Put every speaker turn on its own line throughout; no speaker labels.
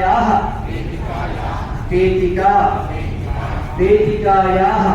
याः पेटिका पेटिकायाः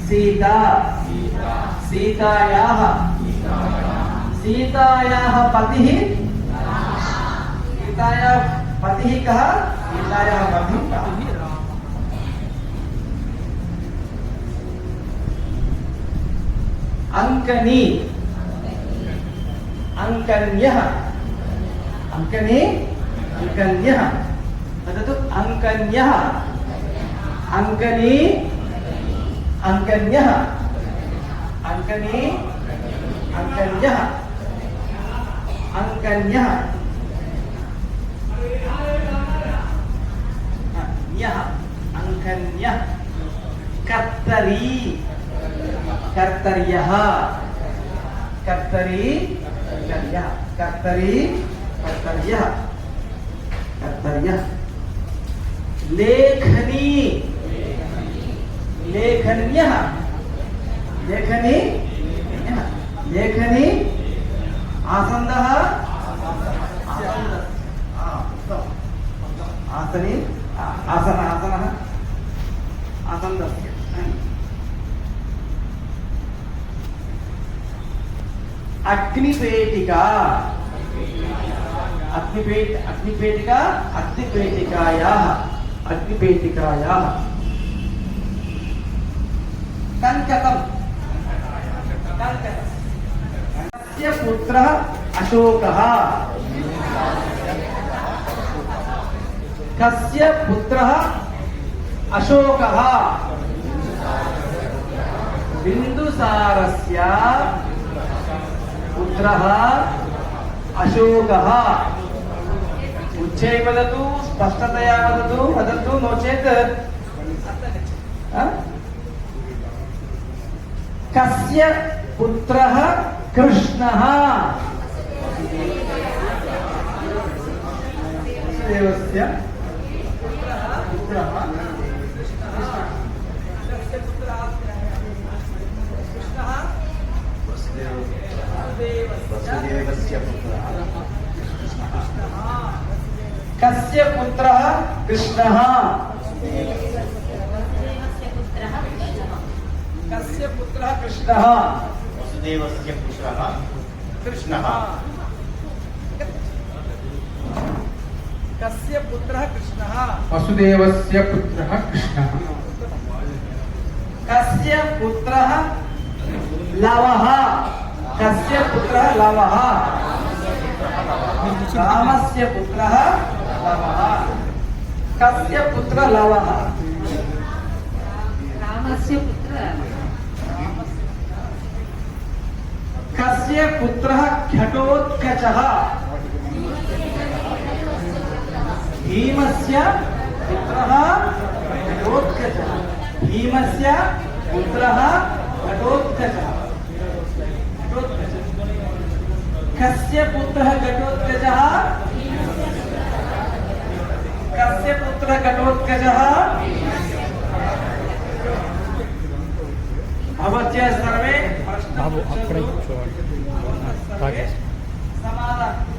सीता सीतायाः सीतायाः पतिः सीतायाः पतिः कः सीतायाः पतिः कः अंकनी अंकन्यः अंकनी अंकन्यः वदतु अंकन्यः अंकनी अंकन्यः अंकनी अंकन्यः अंकन्यः न्यः अंकन्यः कर्तरी कर्तर्यः कर्तरी कर्तर्यः कर्तरी कर्तर्यः कर्तर्यः लेखनी लेखन्यः लेखनी लेखनी आसन्दः आसनी आसन आसनः आसन्दस्य अग्निपेटिका अग्निपेटिका अग्निपेटिकायाः अग्निपेटिकायाः कंकतम कस्य पुत्रः अशोकः कस्य पुत्रः अशोकः बिन्दुसारस्य पुत्रः अशोकः उच्चैः वदतु स्पष्टतया वदतु वदतु नो चेत् कस्य पुत्रः कृष्णः वसुदेवस्य पुत्रः वसुदेवस्य पुत्रः कस्य पुत्रः कृष्णः कस्य पुत्रः कृष्णः
वसुदेवस्य पुत्रः कृष्णः
कस्य पुत्रः कृष्णः
वसुदेवस्य पुत्रः कृष्णः
कस्य पुत्रः लवः कस्य पुत्रः लवः रामस्य पुत्रः लवः कस्य पुत्रः लवः
रामस्य पुत्रः
कस्य पुत्रः घटोत्कचः भीमस्य पुत्रः घटोत्कचः भीमस्य पुत्रः घटोत्कचः कस्य पुत्रः घटोत्कचः कस्य पुत्रः घटोत्कचः भवत्या सर्वे समाधान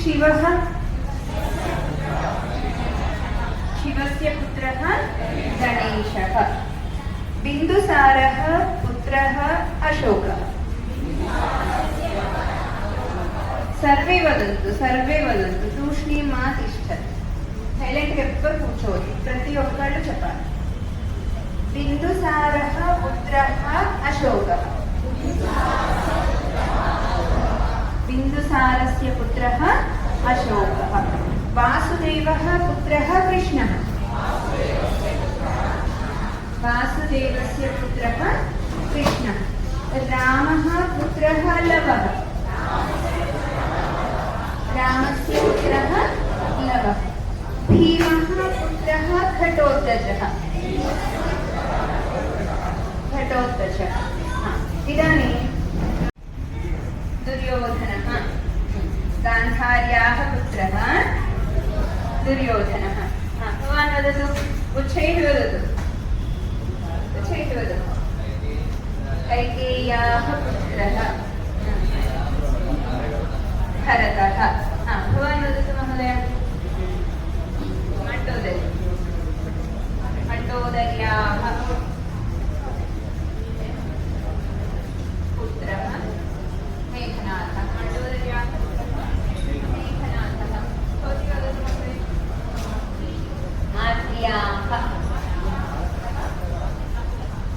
शिवः शिवस्य पुत्रः गणेशः बिन्दुसारः पुत्र पुत्रः अशोकः। सर्वे वदन्तु तूष्णीं मा तिष्ठतु। సైలెంట్ గా ఎవ్వరు కూర్చోవద్దు, ప్రతి ఒక్కళ్ళు చెప్పాలి. బిందుసారः పుత్రः అశోకः. బిందుసారस्य పుత్రः అశోకः. వాసుదేవः పుత్రः కృష్ణः. వాసుదేవस्य పుత్రः కృష్ణः. రామः పుత్రः లవः. रामस्य पुत्रः लवः. भीमः पुत्रः घटोत्कचः. इदानीं दुर्योधनः, गान्धार्याः पुत्रः दुर्योधनः. भवान् वदतु, उच्चैः वदतु. कैकेय्याः पुत्रः भरतः. भवान् वदतु महोदय. मण्डोदर्याः पुत्रः मेघनाथः. मण्डोदर्याः मेघनाथः. भवती वदतु महोदय.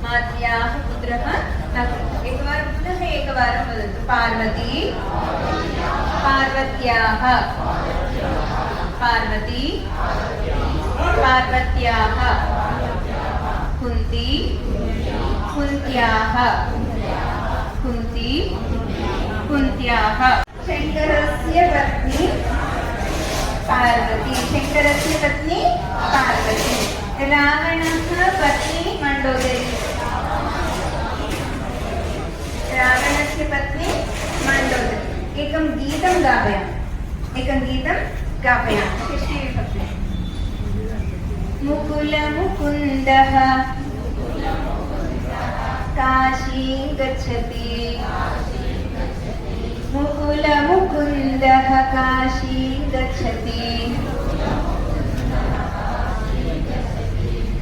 माद्र्याः पुत्रः एकवारं पुनः एकवारं वदतु. पार्वती. पार्वत्याः कुन्ती. कुन्त्याः. शङ्करस्य पत्नी पार्वती. रावणः पत्नी मण्डोदरी. रावणस्य पत्नी मण्डोदरी. एकं गीतं गापयामि. षष्ठीविभक्ति. मुकुल मुकुन्दः काशीं गच्छति. मुकुल मुकुन्दः काशीं गच्छति.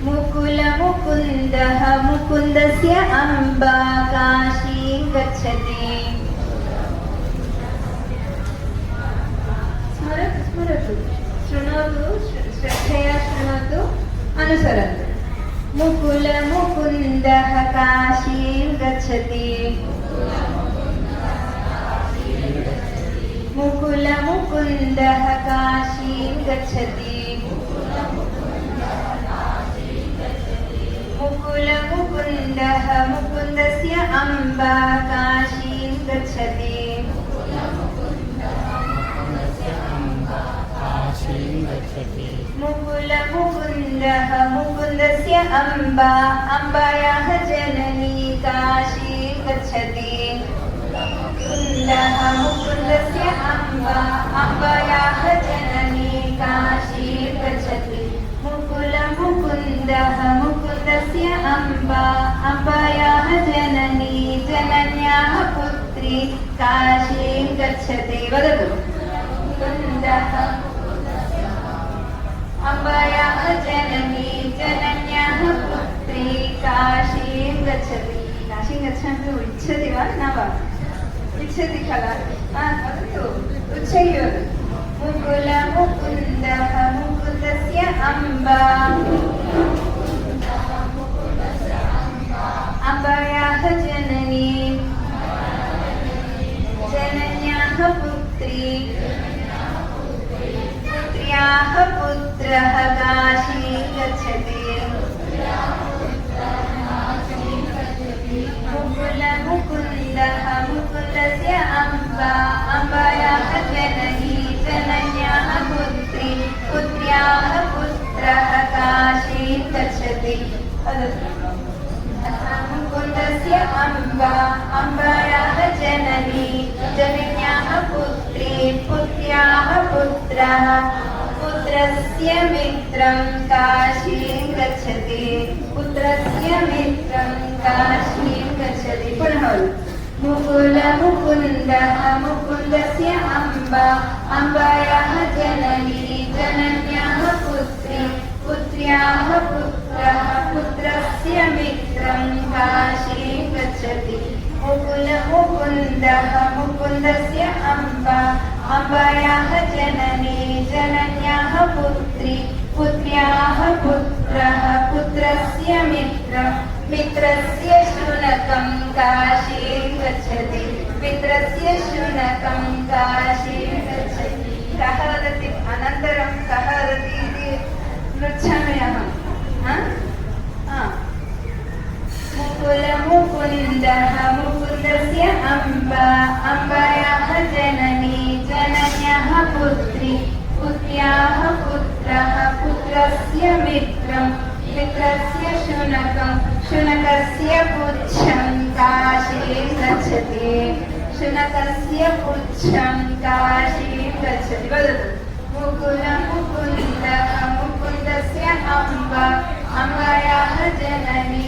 मुकुल मुकुन्दः मुकुन्दस्य अम्बा काशीं गच्छति. स्मरतु, शृणोतु, श्रद्धया शृणोतु, अनुसरन्तु. मुकुल मुकुन्दः काशीं गच्छति. मुकुल मुकुन्दः काशीं गच्छति. मुकुल मुकुन्दः मुकुन्दस्य अम्बा काशीं गच्छति. मुकुल मुकुन्दः मुकुन्दस्य अम्बा अम्बायाः जननी काशीं गच्छति. मुकुन्दः मुकुन्दस्य अम्बा अम्बायाः जननी काशीं गच्छति. मुकुल मुकुन्दः मुकुन्दस्य अम्बा अम्बायाः जननी जनन्याः पुत्री काशीं गच्छति. वदतु. मुकुन्दः अम्बायाः जननी जनन्याः पुत्री काशीं गच्छति. काशीं गच्छन्तु इच्छति वा न वा? इच्छति खलु? वदतु, उच्चैः वदतु. मुकुल मुकुन्दः मुकुन्दस्य अम्बा अम्बायाः जननी जनन्याः पुत्री पुत्र्याः पुत्रः काशीं गच्छति. मुकुल मुकुन्दः मुकुन्दस्य अम्बा अम्बायाः जननी जनन्याः पुत्री पुत्र्याः पुत्रः काशीं गच्छति. मुकुन्दस्य अम्बा अम्बायाः जननी जनन्याः पुत्री पुत्र्याः पुत्रः पुत्रस्य मित्रं काशीं गच्छति. पुत्रस्य मित्रं काशीं गच्छति. पुनः मुकुल मुकुन्दः मुकुन्दस्य अम्बा अम्बायाः जननी जनन्याः पुत्री पुत्र्याः पुत्रः पुत्रस्य मित्रं काशीं गच्छति. गच्छति मुकुल मुकुन्दः मुकुन्दस्य अम्बा अम्बायाः जननी जनन्याः पुत्री पुत्र्याः पुत्रः पुत्रस्य मित्रं मित्रस्य शुनकं काशीं गच्छति मित्रस्य शुनकं काशीं गच्छति कः वदति अनन्तरं कः वदति इति पृच्छामि अहं मुकुल मुकुन्दः मुकुन्दस्य अम्बा अम्बायाः जननी जनन्याः पुत्री पुत्र्याः पुत्रः पुत्रस्य मित्रं मित्रस्य शुनकं शुनकस्य पुच्छं काशीं गच्छति शुनकस्य पुच्छं काशीं गच्छति वदतु मुकुल मुकुन्दः मुकुन्दस्य अम्बा अम्बायाः जननी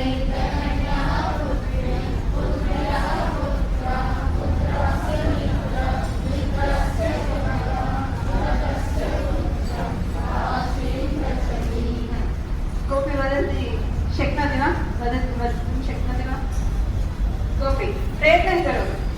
कोऽपि वदति शक्नोति वा वदतु वक्तुं शक्नोति वा कोऽपि प्रयत्नं करोतु